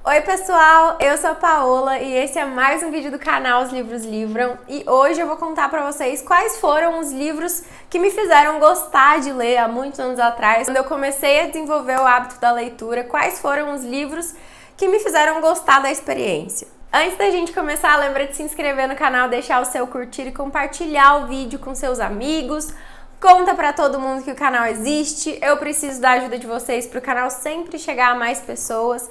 Oi pessoal, eu sou a Paola e esse é mais um vídeo do canal Os Livros Livram e hoje eu vou contar pra vocês quais foram os livros que me fizeram gostar de ler há muitos anos atrás. Quando eu comecei a desenvolver o hábito da leitura, quais foram os livros que me fizeram gostar da experiência. Antes da gente começar, lembra de se inscrever no canal, deixar o seu curtir e compartilhar o vídeo com seus amigos. Conta pra todo mundo que o canal existe, eu preciso da ajuda de vocês pro canal sempre chegar a mais pessoas.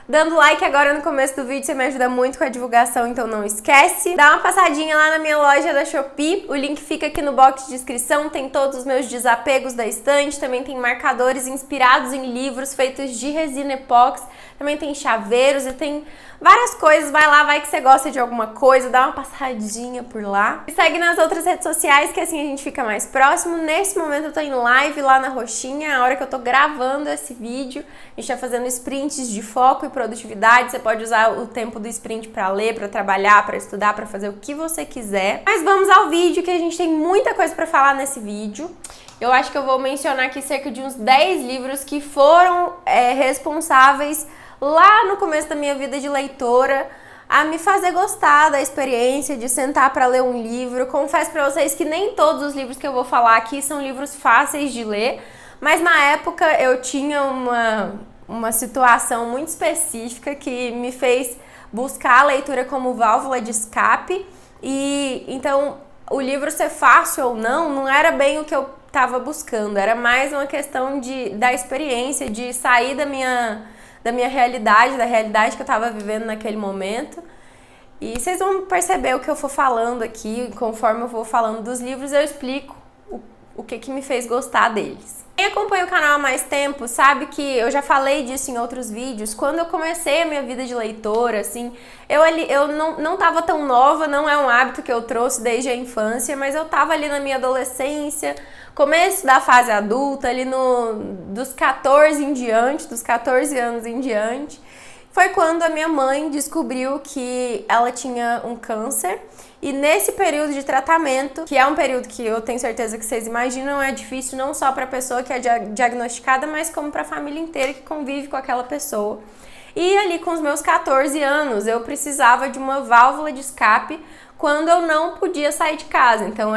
Dando like agora no começo do vídeo, você me ajuda muito com a divulgação, então não esquece. Dá uma passadinha lá na minha loja da Shopee, o link fica aqui no box de descrição, tem todos os meus desapegos da estante, também tem marcadores inspirados em livros feitos de resina epóxi, também tem chaveiros e tem várias coisas. Vai lá, vai que você gosta de alguma coisa, dá uma passadinha por lá. Me segue nas outras redes sociais que assim a gente fica mais próximo. Nesse momento eu tô em live lá na Roxinha, a hora que eu tô gravando esse vídeo. A gente tá fazendo sprints de foco e produtividade. Você pode usar o tempo do sprint pra ler, pra trabalhar, pra estudar, pra fazer o que você quiser. Mas vamos ao vídeo, que a gente tem muita coisa pra falar nesse vídeo. Eu acho que eu vou mencionar aqui cerca de uns 10 livros que foram responsáveis lá no começo da minha vida de leitora a me fazer gostar da experiência de sentar para ler um livro. Confesso para vocês que nem todos os livros que eu vou falar aqui são livros fáceis de ler, mas na época eu tinha uma situação muito específica que me fez buscar a leitura como válvula de escape, e então o livro ser fácil ou não era bem o que eu estava buscando, era mais uma questão da experiência, de sair da minha realidade, da realidade que eu estava vivendo naquele momento. E vocês vão perceber o que eu for falando aqui, conforme eu vou falando dos livros, eu explico o que me fez gostar deles. Quem acompanha o canal há mais tempo sabe que eu já falei disso em outros vídeos. Quando eu comecei a minha vida de leitora, assim, eu não tava tão nova, não é um hábito que eu trouxe desde a infância, mas eu tava ali na minha adolescência, começo da fase adulta, ali dos 14 em diante, dos 14 anos em diante, foi quando a minha mãe descobriu que ela tinha um câncer. E nesse período de tratamento, que é um período que eu tenho certeza que vocês imaginam, é difícil não só para a pessoa que é diagnosticada, mas como para a família inteira que convive com aquela pessoa. E ali com os meus 14 anos, eu precisava de uma válvula de escape quando eu não podia sair de casa. Então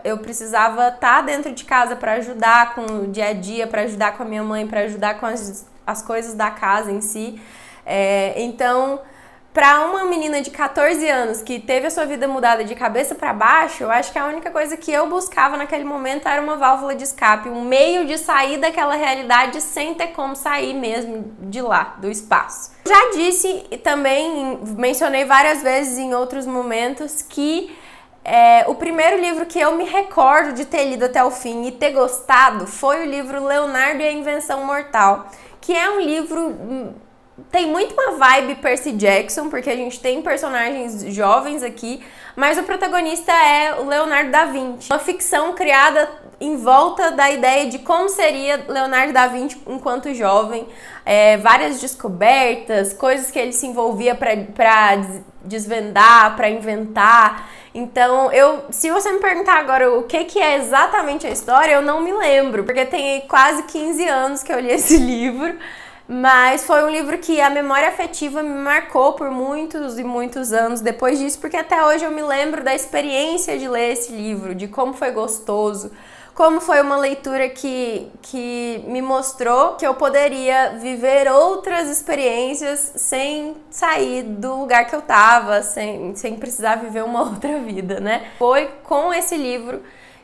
eu precisava estar dentro de casa para ajudar com o dia a dia, para ajudar com a minha mãe, para ajudar com as coisas da casa em si. Então, para uma menina de 14 anos que teve a sua vida mudada de cabeça para baixo, eu acho que a única coisa que eu buscava naquele momento era uma válvula de escape, um meio de sair daquela realidade sem ter como sair mesmo de lá, do espaço. Já disse e também mencionei várias vezes em outros momentos que o primeiro livro que eu me recordo de ter lido até o fim e ter gostado foi o livro Leonardo e a Invenção Mortal, que é um livro... Tem muito uma vibe Percy Jackson, porque a gente tem personagens jovens aqui, mas o protagonista é o Leonardo da Vinci. Uma ficção criada em volta da ideia de como seria Leonardo da Vinci enquanto jovem, várias descobertas, coisas que ele se envolvia para desvendar, para inventar. Então, se você me perguntar agora o que é exatamente a história, eu não me lembro, porque tem quase 15 anos que eu li esse livro. Mas foi um livro que a memória afetiva me marcou por muitos e muitos anos depois disso, porque até hoje eu me lembro da experiência de ler esse livro, de como foi gostoso, como foi uma leitura que me mostrou que eu poderia viver outras experiências sem sair do lugar que eu tava, sem precisar viver uma outra vida, né? Foi com esse livro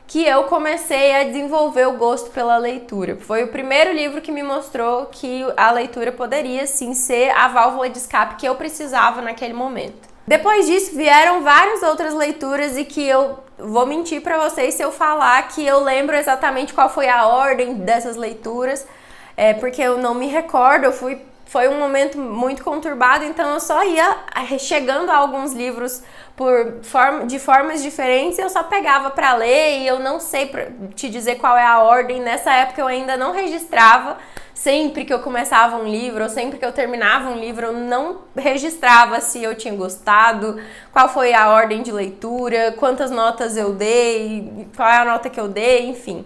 que eu comecei a desenvolver o gosto pela leitura. Foi o primeiro livro que me mostrou que a leitura poderia, sim, ser a válvula de escape que eu precisava naquele momento. Depois disso, vieram várias outras leituras e que eu vou mentir pra vocês se eu falar que eu lembro exatamente qual foi a ordem dessas leituras, porque eu não me recordo, foi um momento muito conturbado, então eu só ia chegando a alguns livros de formas diferentes, eu só pegava para ler e eu não sei te dizer qual é a ordem. Nessa época eu ainda não registrava, sempre que eu começava um livro ou sempre que eu terminava um livro, eu não registrava se eu tinha gostado, qual foi a ordem de leitura, quantas notas eu dei, qual é a nota que eu dei, enfim.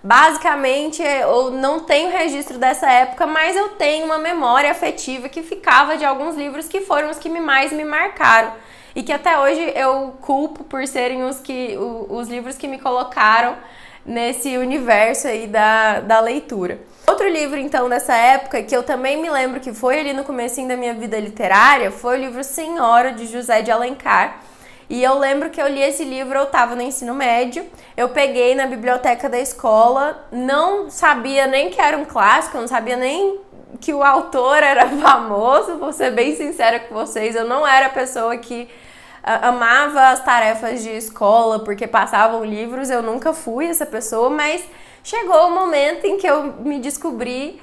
Basicamente, eu não tenho registro dessa época, mas eu tenho uma memória afetiva que ficava de alguns livros que foram os que mais me marcaram. E que até hoje eu culpo por serem os livros que me colocaram nesse universo aí da leitura. Outro livro, então, dessa época, que eu também me lembro que foi ali no comecinho da minha vida literária, foi o livro Senhora, de José de Alencar. E eu lembro que eu li esse livro, eu estava no ensino médio, eu peguei na biblioteca da escola, não sabia nem que era um clássico, eu não sabia nem que o autor era famoso, vou ser bem sincera com vocês, eu não era a pessoa que amava as tarefas de escola porque passavam livros, eu nunca fui essa pessoa, mas chegou o momento em que eu me descobri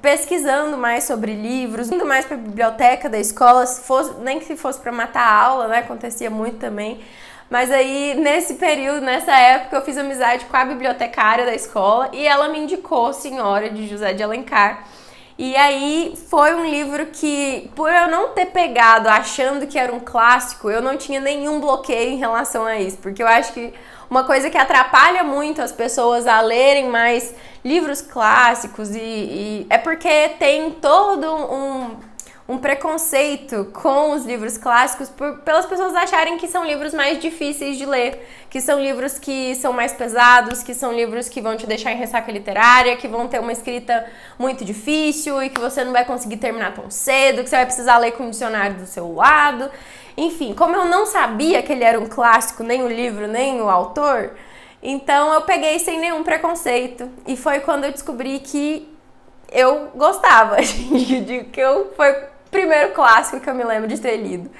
pesquisando mais sobre livros, indo mais para a biblioteca da escola, nem que fosse para matar a aula, né? Acontecia muito também. Mas aí, nesse período, nessa época, eu fiz amizade com a bibliotecária da escola e ela me indicou Senhora, de José de Alencar. E aí foi um livro que, por eu não ter pegado achando que era um clássico, eu não tinha nenhum bloqueio em relação a isso, porque eu acho que uma coisa que atrapalha muito as pessoas a lerem mais livros clássicos e é porque tem todo um preconceito com os livros clássicos pelas pessoas acharem que são livros mais difíceis de ler, que são livros que são mais pesados, que são livros que vão te deixar em ressaca literária, que vão ter uma escrita muito difícil e que você não vai conseguir terminar tão cedo, que você vai precisar ler com o dicionário do seu lado. Enfim, como eu não sabia que ele era um clássico, nem o livro, nem o autor, então eu peguei sem nenhum preconceito. E foi quando eu descobri que eu gostava, foi o primeiro clássico que eu me lembro de ter lido.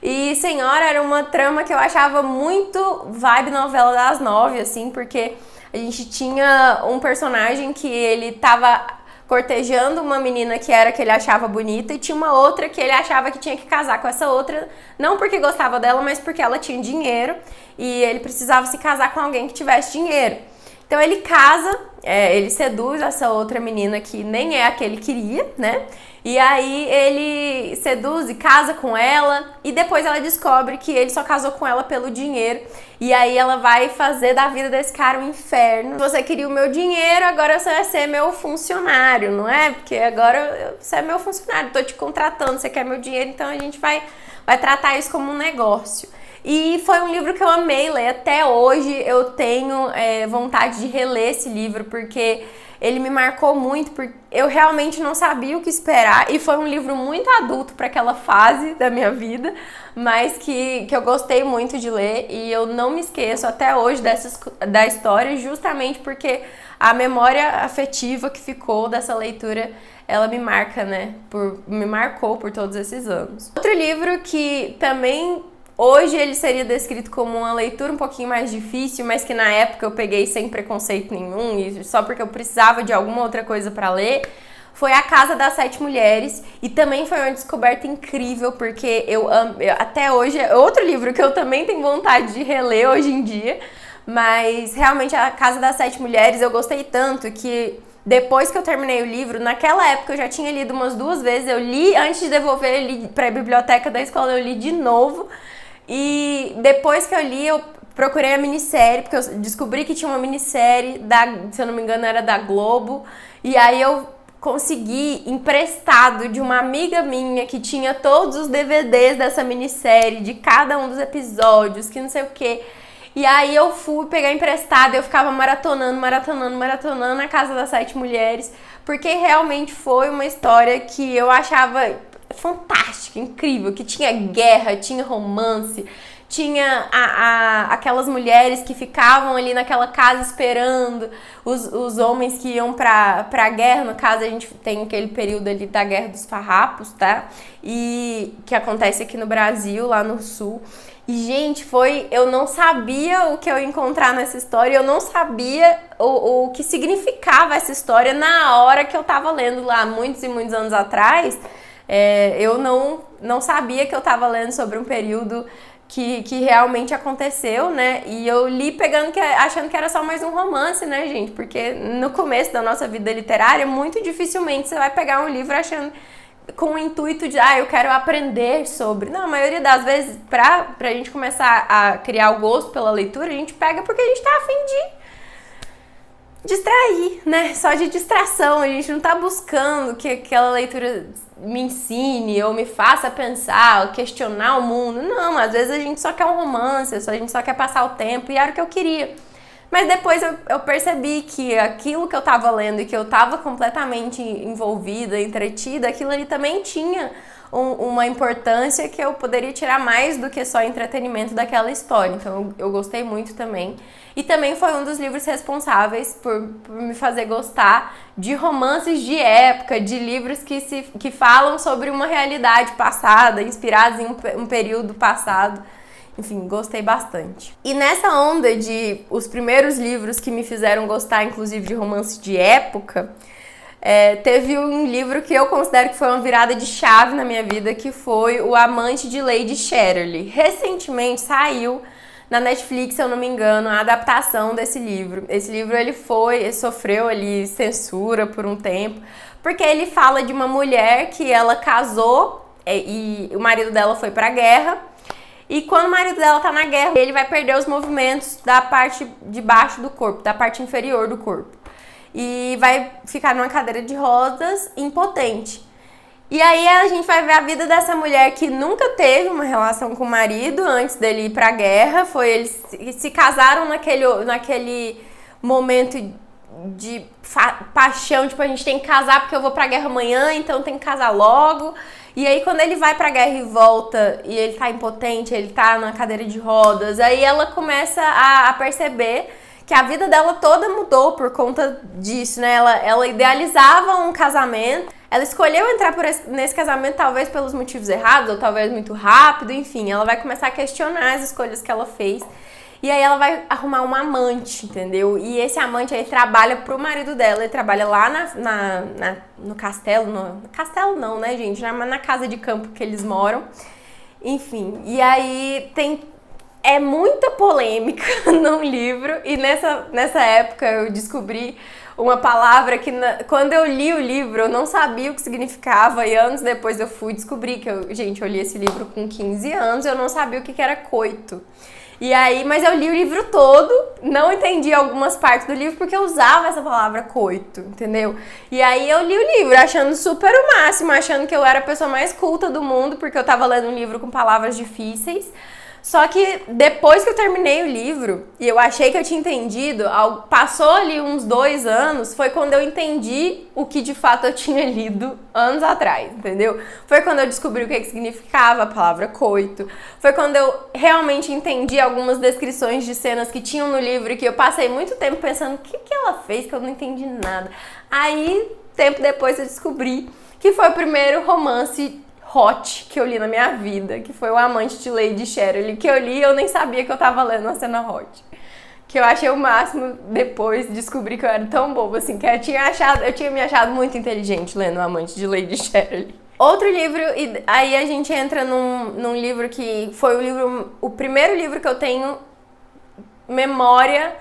E Senhora era uma trama que eu achava muito vibe novela das 9, assim, porque a gente tinha um personagem que ele tava cortejando uma menina que ele achava bonita e tinha uma outra que ele achava que tinha que casar com essa outra, não porque gostava dela, mas porque ela tinha dinheiro e ele precisava se casar com alguém que tivesse dinheiro. Então ele casa, ele seduz essa outra menina que nem é a que ele queria, né? E aí ele seduz e casa com ela e depois ela descobre que ele só casou com ela pelo dinheiro. E aí ela vai fazer da vida desse cara um inferno. Você queria o meu dinheiro, agora você vai ser meu funcionário, não é? Porque agora você é meu funcionário, tô te contratando, você quer meu dinheiro, então a gente vai tratar isso como um negócio. E foi um livro que eu amei ler, até hoje eu tenho vontade de reler esse livro, porque ele me marcou muito, porque eu realmente não sabia o que esperar, e foi um livro muito adulto para aquela fase da minha vida, mas que eu gostei muito de ler, e eu não me esqueço até hoje da história, justamente porque a memória afetiva que ficou dessa leitura, ela me marca, né? Me marcou por todos esses anos. Outro livro que também hoje ele seria descrito como uma leitura um pouquinho mais difícil, mas que na época eu peguei sem preconceito nenhum e só porque eu precisava de alguma outra coisa para ler, foi A Casa das Sete Mulheres. E também foi uma descoberta incrível, porque até hoje é outro livro que eu também tenho vontade de reler hoje em dia, mas realmente A Casa das Sete Mulheres eu gostei tanto que depois que eu terminei o livro, naquela época eu já tinha lido umas 2 vezes, eu li antes de devolver, eu li para a biblioteca da escola, eu li de novo. E depois que eu li, eu procurei a minissérie, porque eu descobri que tinha uma minissérie, se eu não me engano era da Globo, e aí eu consegui emprestado de uma amiga minha que tinha todos os DVDs dessa minissérie, de cada um dos episódios, que não sei o quê. E aí eu fui pegar emprestado, eu ficava maratonando A Casa das Sete Mulheres, porque realmente foi uma história que eu achava fantástica, incrível, que tinha guerra, tinha romance, tinha aquelas mulheres que ficavam ali naquela casa esperando os homens que iam pra guerra. No caso, a gente tem aquele período ali da Guerra dos Farrapos, tá? E que acontece aqui no Brasil, lá no Sul. E, gente, eu não sabia o que eu ia encontrar nessa história, eu não sabia o que significava essa história na hora que eu tava lendo lá, muitos e muitos anos atrás. Eu não sabia que eu tava lendo sobre um período que realmente aconteceu, né? E eu li achando que era só mais um romance, né, gente? Porque no começo da nossa vida literária, muito dificilmente você vai pegar um livro achando com o intuito de, eu quero aprender sobre. Não, a maioria das vezes, pra gente começar a criar o gosto pela leitura, a gente pega porque a gente tá a fim distrair, né? Só de distração. A gente não tá buscando que aquela leitura me ensine ou me faça pensar ou questionar o mundo. Não, às vezes a gente só quer um romance, a gente só quer passar o tempo e era o que eu queria. Mas depois eu percebi que aquilo que eu tava lendo e que eu tava completamente envolvida, entretida, aquilo ali também tinha uma importância que eu poderia tirar mais do que só entretenimento daquela história. Então eu gostei muito também. E também foi um dos livros responsáveis por me fazer gostar de romances de época, de livros que falam sobre uma realidade passada, inspirados em um período passado. Enfim, gostei bastante. E nessa onda de os primeiros livros que me fizeram gostar, inclusive, de romance de época, teve um livro que eu considero que foi uma virada de chave na minha vida, que foi O Amante de Lady Chatterley. Recentemente saiu na Netflix, se eu não me engano, a adaptação desse livro. Esse livro ele sofreu ali censura por um tempo, porque ele fala de uma mulher que ela casou e o marido dela foi pra guerra. E quando o marido dela tá na guerra, ele vai perder os movimentos da parte de baixo do corpo, da parte inferior do corpo. E vai ficar numa cadeira de rodas, impotente. E aí a gente vai ver a vida dessa mulher que nunca teve uma relação com o marido antes dele ir pra guerra. Eles se casaram naquele momento de paixão, tipo, a gente tem que casar porque eu vou pra guerra amanhã, então tem que casar logo. E aí quando ele vai pra guerra e volta, e ele tá impotente, ele tá na cadeira de rodas, aí ela começa a perceber que a vida dela toda mudou por conta disso, né? Ela idealizava um casamento, ela escolheu entrar nesse casamento talvez pelos motivos errados, ou talvez muito rápido, enfim, ela vai começar a questionar as escolhas que ela fez. E aí ela vai arrumar um amante, entendeu? E esse amante aí trabalha pro marido dela, ele trabalha lá no castelo, no castelo não, né, gente? Na casa de campo que eles moram. Enfim, e aí é muita polêmica no livro, e nessa época eu descobri uma palavra que quando eu li o livro eu não sabia o que significava, e anos depois eu fui descobrir que eu li esse livro com 15 anos e eu não sabia o que era coito. E aí, mas eu li o livro todo, não entendi algumas partes do livro porque eu usava essa palavra coito, entendeu? E aí eu li o livro achando super o máximo, achando que eu era a pessoa mais culta do mundo porque eu tava lendo um livro com palavras difíceis. Só que depois que eu terminei o livro e eu achei que eu tinha entendido, passou ali uns 2 anos, foi quando eu entendi o que de fato eu tinha lido anos atrás, entendeu? Foi quando eu descobri o que significava a palavra coito, foi quando eu realmente entendi algumas descrições de cenas que tinham no livro e que eu passei muito tempo pensando, o que ela fez que eu não entendi nada. Aí, tempo depois eu descobri que foi o primeiro romance hot que eu li na minha vida, que foi O Amante de Lady Chatterley, que eu li e eu nem sabia que eu tava lendo uma cena hot. Que eu achei o máximo depois de descobrir que eu era tão boba assim, que eu tinha me achado muito inteligente lendo O Amante de Lady Chatterley. Outro livro, e aí a gente entra num livro que foi o primeiro livro que eu tenho memória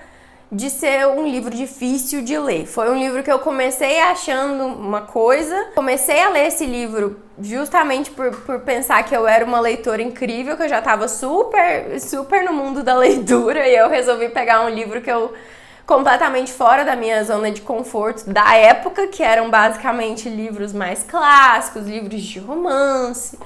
de ser um livro difícil de ler. Foi um livro que eu comecei achando uma coisa, comecei a ler esse livro justamente por pensar que eu era uma leitora incrível, que eu já estava super no mundo da leitura, e eu resolvi pegar um livro que eu completamente fora da minha zona de conforto da época, que eram basicamente livros mais clássicos, livros de romance,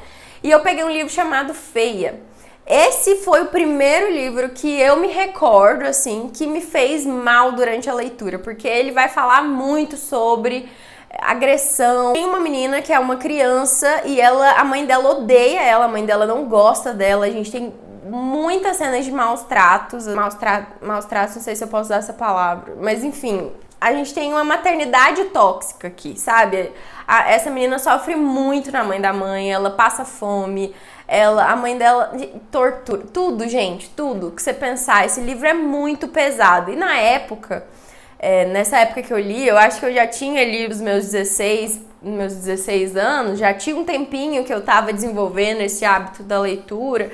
e eu peguei um livro chamado Feia. Esse foi o primeiro livro que eu me recordo, assim, que me fez mal durante a leitura, porque ele vai falar muito sobre agressão. Tem uma menina que é uma criança e a mãe dela odeia ela, a mãe dela não gosta dela, a gente tem muitas cenas de maus tratos, não sei se eu posso usar essa palavra, mas enfim, a gente tem uma maternidade tóxica aqui, sabe? Essa menina sofre muito na mãe da mãe, ela passa fome, a mãe dela tortura, tudo, gente, tudo que você pensar. Esse livro é muito pesado. E na época, nessa época que eu li, eu acho que eu já tinha lido os meus 16 anos, já tinha um tempinho que eu tava desenvolvendo esse hábito da leitura.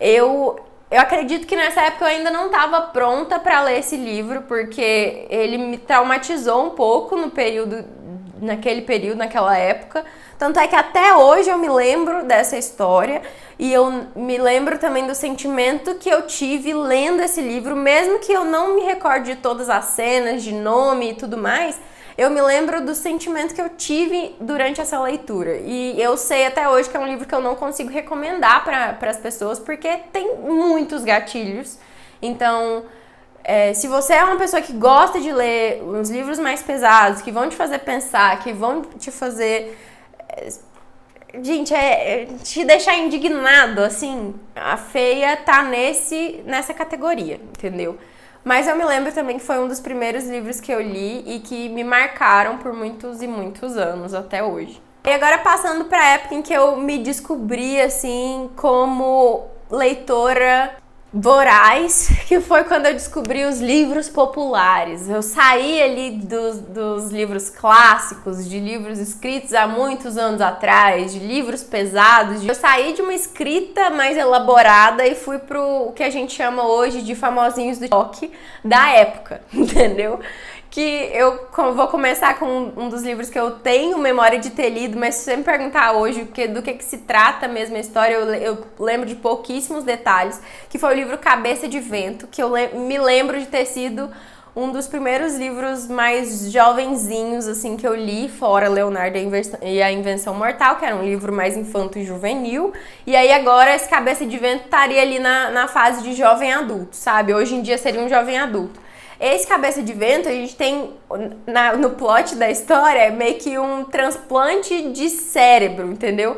Eu acredito que nessa época eu ainda não estava pronta para ler esse livro, porque ele me traumatizou um pouco no período naquele período, naquela época. Tanto é que até hoje eu me lembro dessa história e eu me lembro também do sentimento que eu tive lendo esse livro, mesmo que eu não me recorde de todas as cenas, de nome e tudo mais. Eu me lembro do sentimento que eu tive durante essa leitura. E eu sei até hoje que é um livro que eu não consigo recomendar para as pessoas, porque tem muitos gatilhos. Então, se você é uma pessoa que gosta de ler uns livros mais pesados, que vão te fazer pensar, que vão te fazer... Gente, te deixar indignado, assim, a Feia tá nessa categoria, entendeu? Mas eu me lembro também que foi um dos primeiros livros que eu li e que me marcaram por muitos e muitos anos até hoje. E agora passando para a época em que eu me descobri assim como leitora voraz, que foi quando eu descobri os livros populares. Eu saí ali dos livros clássicos, de livros escritos há muitos anos atrás, de livros pesados. Eu saí de uma escrita mais elaborada e fui pro que a gente chama hoje de famosinhos do TikTok da época, entendeu? Que eu vou começar com um dos livros que eu tenho memória de ter lido, mas se você me perguntar hoje do que se trata mesmo a história, eu lembro de pouquíssimos detalhes, que foi o livro Cabeça de Vento, que eu me lembro de ter sido um dos primeiros livros mais jovenzinhos, assim, que eu li, fora Leonardo e a Invenção Mortal, que era um livro mais infanto e juvenil, e aí agora esse Cabeça de Vento estaria ali na fase de jovem adulto, sabe? Hoje em dia seria um jovem adulto. Esse Cabeça de Vento, a gente tem, no plot da história, é meio que um transplante de cérebro, entendeu?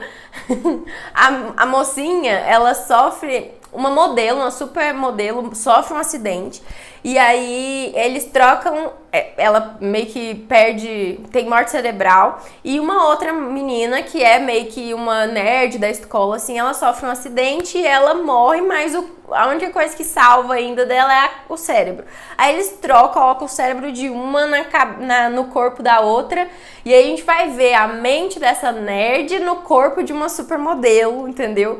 A mocinha, ela sofre, uma supermodelo, sofre um acidente, e aí eles trocam, ela meio que tem morte cerebral, e uma outra menina, que é meio que uma nerd da escola, assim, ela sofre um acidente e ela morre, mas a única coisa que salva ainda dela é o cérebro. Aí eles colocam o cérebro de uma no corpo da outra, e aí a gente vai ver a mente dessa nerd no corpo de uma supermodelo, entendeu?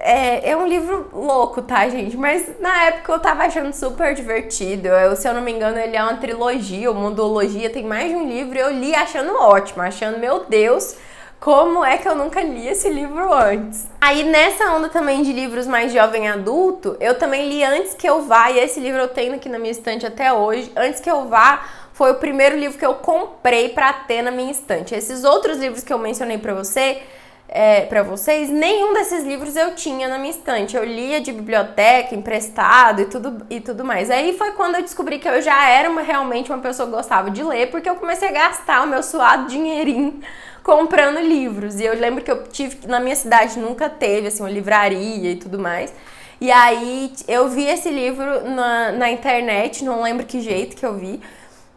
É um livro louco, tá, gente? Mas na época eu tava achando super divertido. Se eu não me engano, ele é uma trilogia, uma duologia, tem mais de um livro. E eu li achando ótimo, achando, meu Deus, como é que eu nunca li esse livro antes? Aí nessa onda também de livros mais jovem adulto, eu também li Antes Que Eu Vá, e esse livro eu tenho aqui na minha estante até hoje. Antes Que Eu Vá foi o primeiro livro que eu comprei pra ter na minha estante. Esses outros livros que eu mencionei pra vocês, nenhum desses livros eu tinha na minha estante. Eu lia de biblioteca, emprestado e tudo mais. Aí foi quando eu descobri que eu já era realmente uma pessoa que gostava de ler, porque eu comecei a gastar o meu suado dinheirinho comprando livros. E eu lembro que na minha cidade nunca teve assim, uma livraria e tudo mais. E aí eu vi esse livro na internet, não lembro que jeito que eu vi.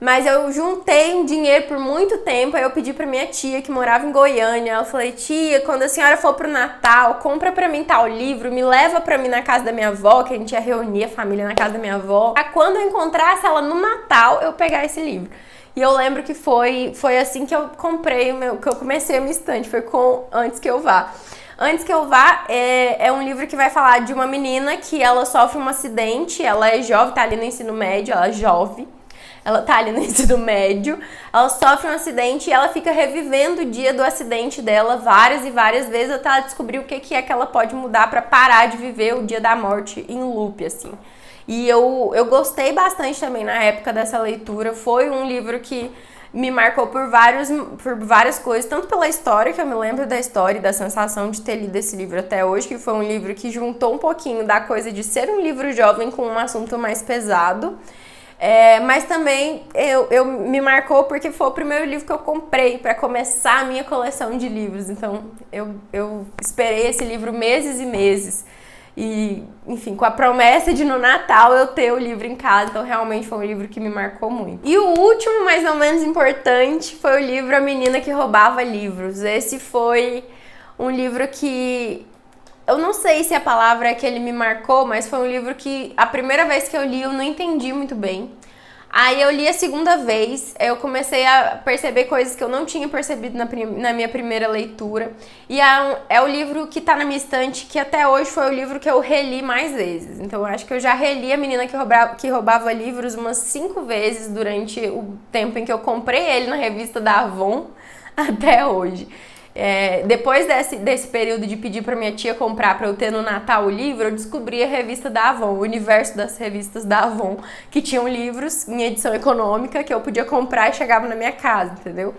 Mas eu juntei um dinheiro por muito tempo, aí eu pedi pra minha tia, que morava em Goiânia, eu falei, tia, quando a senhora for pro Natal, compra pra mim tal livro, me leva pra mim na casa da minha avó, que a gente ia reunir a família na casa da minha avó, pra quando eu encontrasse ela no Natal, eu pegar esse livro. E eu lembro que foi assim que eu comprei, que eu comecei a minha estante, foi com Antes Que Eu Vá. Antes Que Eu Vá é um livro que vai falar de uma menina que ela sofre um acidente, ela é jovem, tá ali no ensino médio, ela é jovem. Ela tá ali no ensino médio, ela sofre um acidente e ela fica revivendo o dia do acidente dela várias e várias vezes até ela descobrir o que é que ela pode mudar pra parar de viver o dia da morte em loop, assim. E eu gostei bastante também na época dessa leitura, foi um livro que me marcou por várias coisas, tanto pela história, que eu me lembro da história e da sensação de ter lido esse livro até hoje, que foi um livro que juntou um pouquinho da coisa de ser um livro jovem com um assunto mais pesado. Mas também me marcou porque foi o primeiro livro que eu comprei para começar a minha coleção de livros. Então eu esperei esse livro meses e meses. E, enfim, com a promessa de no Natal eu ter o livro em casa. Então realmente foi um livro que me marcou muito. E o último, mais ou menos importante, foi o livro A Menina que Roubava Livros. Esse foi um livro que... Eu não sei se a palavra é que ele me marcou, mas foi um livro que a primeira vez que eu li eu não entendi muito bem. Aí eu li a segunda vez, eu comecei a perceber coisas que eu não tinha percebido na minha primeira leitura. E é o livro que tá na minha estante, que até hoje foi o livro que eu reli mais vezes. Então eu acho que eu já reli A Menina que Roubava Livros umas 5 vezes durante o tempo em que eu comprei ele na revista da Avon até hoje. Depois desse período de pedir pra minha tia comprar pra eu ter no Natal o livro, eu descobri a revista da Avon, o universo das revistas da Avon, que tinham livros em edição econômica que eu podia comprar e chegava na minha casa, entendeu?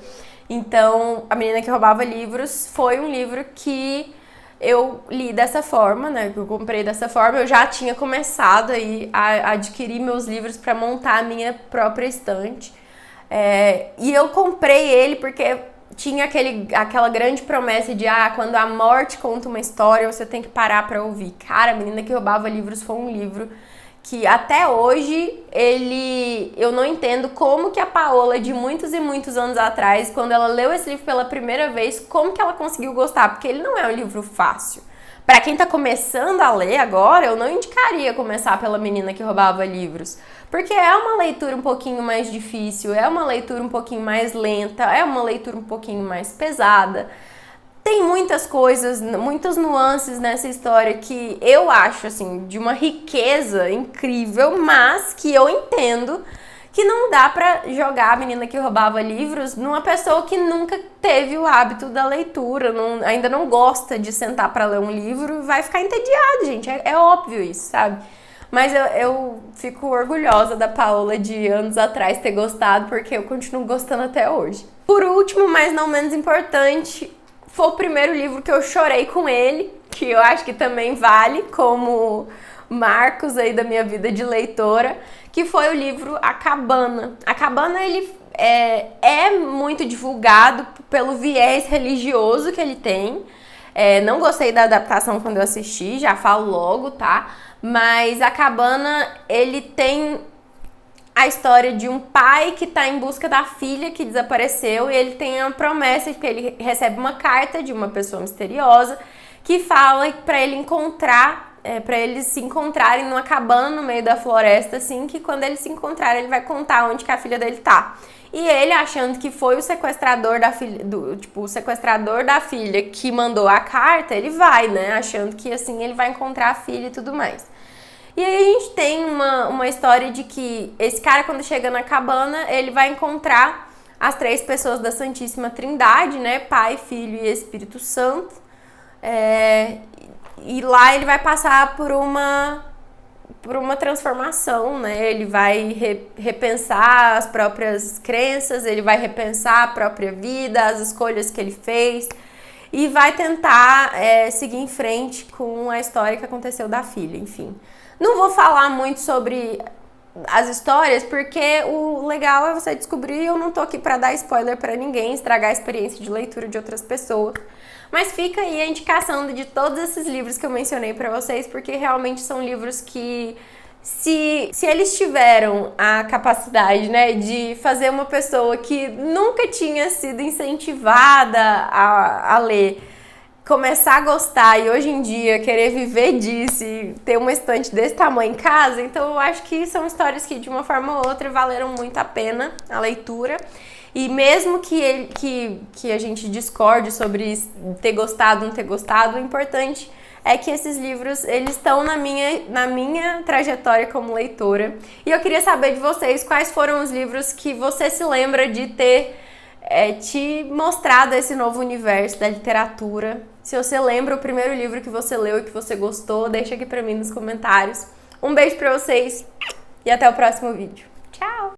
Então, A Menina que Roubava Livros foi um livro que eu li dessa forma, né? Que eu comprei dessa forma. Eu já tinha começado aí a adquirir meus livros para montar a minha própria estante. E eu comprei ele porque tinha aquela grande promessa de quando a morte conta uma história, você tem que parar pra ouvir. Cara, A Menina que Roubava Livros foi um livro que até hoje eu não entendo como que a Paola, de muitos e muitos anos atrás, quando ela leu esse livro pela primeira vez, como que ela conseguiu gostar, porque ele não é um livro fácil. Pra quem tá começando a ler agora, eu não indicaria começar pela Menina que Roubava Livros, porque é uma leitura um pouquinho mais difícil, é uma leitura um pouquinho mais lenta, é uma leitura um pouquinho mais pesada. Tem muitas coisas, muitas nuances nessa história que eu acho, assim, de uma riqueza incrível, mas que eu entendo que não dá pra jogar A Menina que Roubava Livros numa pessoa que nunca teve o hábito da leitura, ainda não gosta de sentar pra ler um livro, vai ficar entediado, gente. É óbvio isso, sabe? Mas eu fico orgulhosa da Paola de anos atrás ter gostado, porque eu continuo gostando até hoje. Por último, mas não menos importante, foi o primeiro livro que eu chorei com ele, que eu acho que também vale como marcos aí da minha vida de leitora, que foi o livro A Cabana. A Cabana, ele é muito divulgado pelo viés religioso que ele tem. Não gostei da adaptação quando eu assisti, já falo logo, tá? Mas A Cabana, ele tem a história de um pai que tá em busca da filha que desapareceu, e ele tem a promessa de que ele recebe uma carta de uma pessoa misteriosa que fala pra ele para eles se encontrarem numa cabana no meio da floresta, assim, que quando eles se encontrarem, ele vai contar onde que a filha dele tá. E ele, achando que foi o sequestrador da filha, o sequestrador da filha que mandou a carta, ele vai, né, achando que assim ele vai encontrar a filha e tudo mais. E aí a gente tem uma história de que esse cara, quando chega na cabana, ele vai encontrar as 3 pessoas da Santíssima Trindade, né, Pai, Filho e Espírito Santo. E lá ele vai passar por uma transformação, né? Ele vai repensar as próprias crenças, ele vai repensar a própria vida, as escolhas que ele fez, e vai tentar seguir em frente com a história que aconteceu da filha, enfim. Não vou falar muito sobre as histórias, porque o legal é você descobrir, eu não tô aqui pra dar spoiler pra ninguém, estragar a experiência de leitura de outras pessoas. Mas fica aí a indicação de todos esses livros que eu mencionei pra vocês, porque realmente são livros que, se eles tiveram a capacidade, né, de fazer uma pessoa que nunca tinha sido incentivada a ler, começar a gostar e hoje em dia querer viver disso e ter uma estante desse tamanho em casa, então eu acho que são histórias que de uma forma ou outra valeram muito a pena a leitura. E mesmo que a gente discorde sobre ter gostado ou não ter gostado, o importante é que esses livros, eles estão na minha trajetória como leitora. E eu queria saber de vocês quais foram os livros que você se lembra de ter te mostrado esse novo universo da literatura. Se você lembra o primeiro livro que você leu e que você gostou, deixa aqui pra mim nos comentários. Um beijo pra vocês e até o próximo vídeo. Tchau!